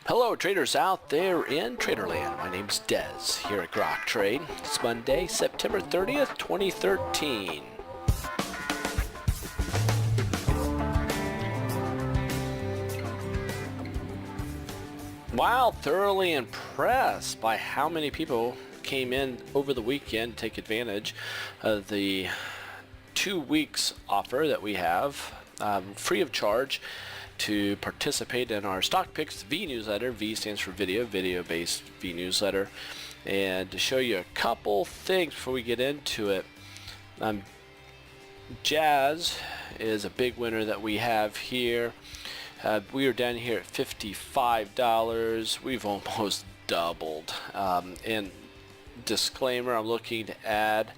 Hello traders out there in Traderland. My name's Dez here at Grok Trade. It's Monday, September 30th, 2013. Wow, thoroughly impressed by how many people came in over the weekend to take advantage of the 2 weeks offer that we have free of charge to participate in our Stock Picks V newsletter. V stands for video-based V newsletter. And to show you a couple things before we get into it, Jazz is a big winner that we have here. We are down here at $55. We've almost doubled. And disclaimer, I'm looking to add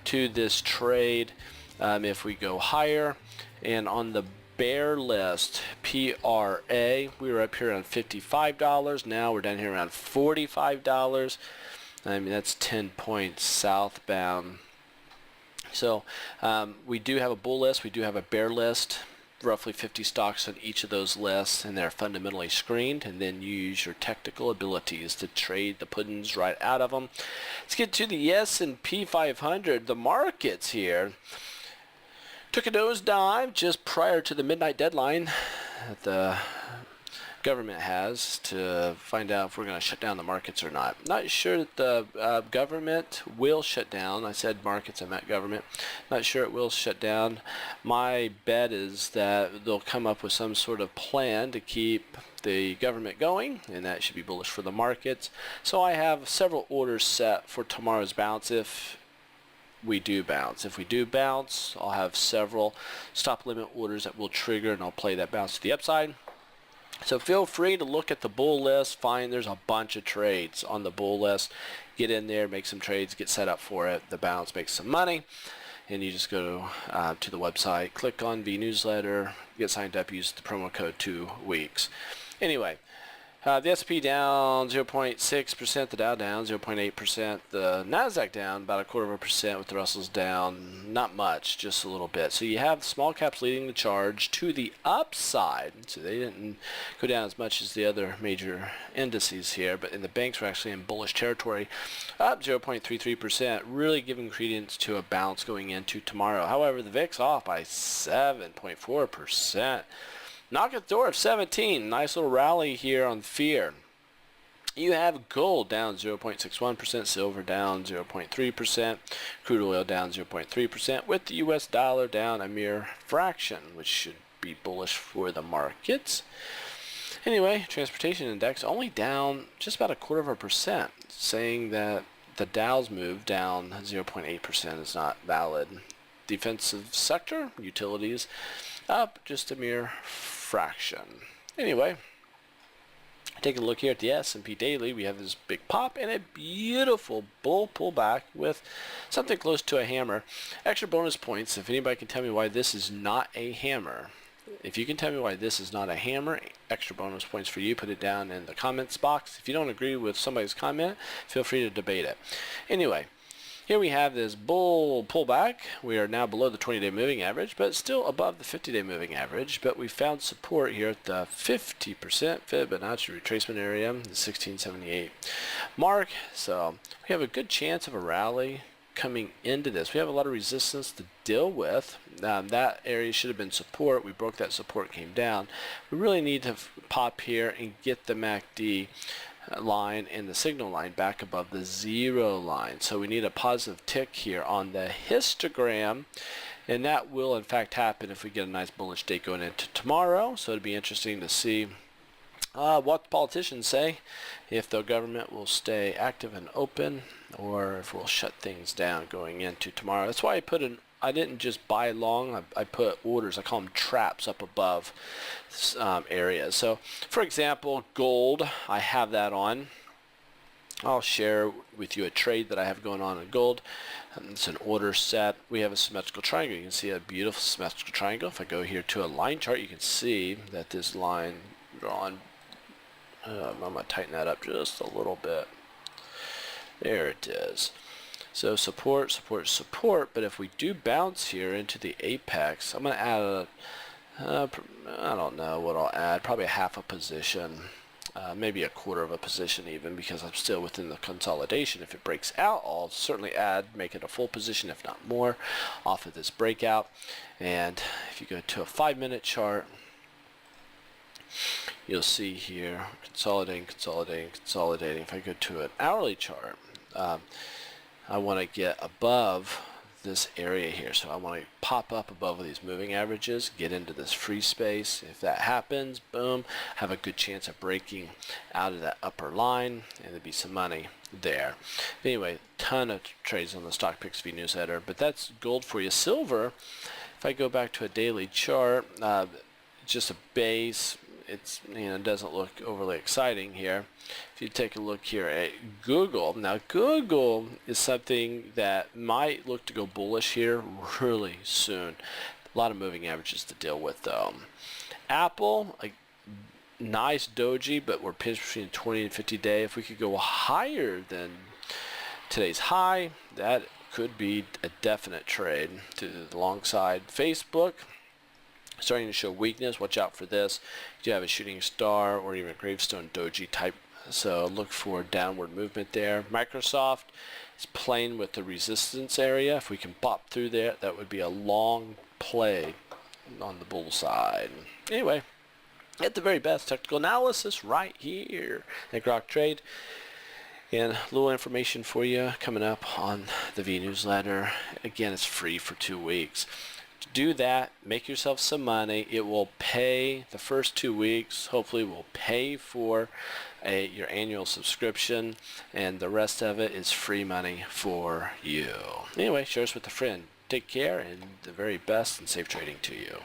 to this trade if we go higher. And on the bear list, PRA, we were up here around $55. Now we're down here around $45. I mean, that's 10 points southbound. So we do have a bull list, we do have a bear list, roughly 50 stocks on each of those lists, and they're fundamentally screened, and then you use your technical abilities to trade the puddings right out of them. Let's get to the S&P 500. The markets here took a nosedive just prior to the midnight deadline that the government has to find out if we're going to shut down the markets or not. Not sure that the government will shut down. I said markets, I meant government. Not sure it will shut down. My bet is that they'll come up with some sort of plan to keep the government going, and that should be bullish for the markets. So I have several orders set for tomorrow's bounce if we do bounce. If we do bounce, I'll have several stop limit orders that will trigger, and I'll play that bounce to the upside. So feel free to look at the bull list. Find there's a bunch of trades on the bull list. Get in there, make some trades, get set up for it. The bounce makes some money, and you just go to the website, click on V newsletter, get signed up, use the promo code 2 weeks. Anyway, the S&P down 0.6%, the Dow down 0.8%, the Nasdaq down about 0.25%, with the Russell's down not much, just a little bit. So you have small caps leading the charge to the upside. So they didn't go down as much as the other major indices here, but the banks were actually in bullish territory, up 0.33%, really giving credence to a bounce going into tomorrow. However, the VIX off by 7.4%. Knock at the door of 17. Nice little rally here on fear. You have gold down 0.61%, silver down 0.3%, crude oil down 0.3%, with the US dollar down a mere fraction, which should be bullish for the markets. Anyway, transportation index only down just about 0.25%, saying that the Dow's move down 0.8% is not valid. Defensive sector, utilities, up just a mere fraction. Anyway, take a look here at the S&P daily. We have this big pop and a beautiful bull pullback with something close to a hammer. Extra bonus points if anybody can tell me why this is not a hammer. If you can tell me why this is not a hammer, extra bonus points for you. Put it down in the comments box. If you don't agree with somebody's comment, feel free to debate it. Anyway, here we have this bull pullback. We are now below the 20-day moving average, but still above the 50-day moving average. But we found support here at the 50% Fibonacci retracement area, the 1678 mark. So we have a good chance of a rally coming into this. We have a lot of resistance to deal with. That area should have been support. We broke that support, came down. We really need to pop here and get the MACD line and the signal line back above the 0 line. So we need a positive tick here on the histogram, and that will in fact happen if we get a nice bullish day going into tomorrow. So it'll be interesting to see what the politicians say, if the government will stay active and open, or if we'll shut things down going into tomorrow. That's why I didn't just buy long, I put orders, I call them traps up above areas. So for example, gold, I have that on. I'll share with you a trade that I have going on in gold. It's an order set. We have a symmetrical triangle. You can see a beautiful symmetrical triangle. If I go here to a line chart, you can see that this line drawn, I'm going to tighten that up just a little bit. There it is. So support, support, support, but if we do bounce here into the apex, I'm going to add I don't know what I'll add, probably a half a position maybe a quarter of a position even, because I'm still within the consolidation. If it breaks out, I'll certainly make it a full position, if not more, off of this breakout. And if you go to a 5-minute chart, you'll see here consolidating, consolidating, consolidating. If I go to an hourly chart, I want to get above this area here, so I want to pop up above these moving averages, get into this free space. If that happens, boom, have a good chance of breaking out of that upper line, and there'd be some money there. Anyway, ton of trades on the Stock Picks V newsletter, but that's gold for you. Silver, if I go back to a daily chart, just a base. It's, doesn't look overly exciting here. If you take a look here at Google, now Google is something that might look to go bullish here really soon. A lot of moving averages to deal with though. Apple, a nice doji, but we're pinched between 20 and 50 day. If we could go higher than today's high, that could be a definite trade to the long side. Facebook, starting to show weakness. Watch out for this. You have a shooting star or even a gravestone doji type, so look for downward movement there. Microsoft is playing with the resistance area. If we can pop through there, that would be a long play on the bull side. Anyway, at the very best, technical analysis right here at Grok Trade. And a little information for you coming up on the V newsletter. Again, it's free for 2 weeks. Do that, make yourself some money. It will pay the first 2 weeks, hopefully will pay for your annual subscription, and the rest of it is free money for you. Anyway, share this with a friend. Take care, and the very best and safe trading to you.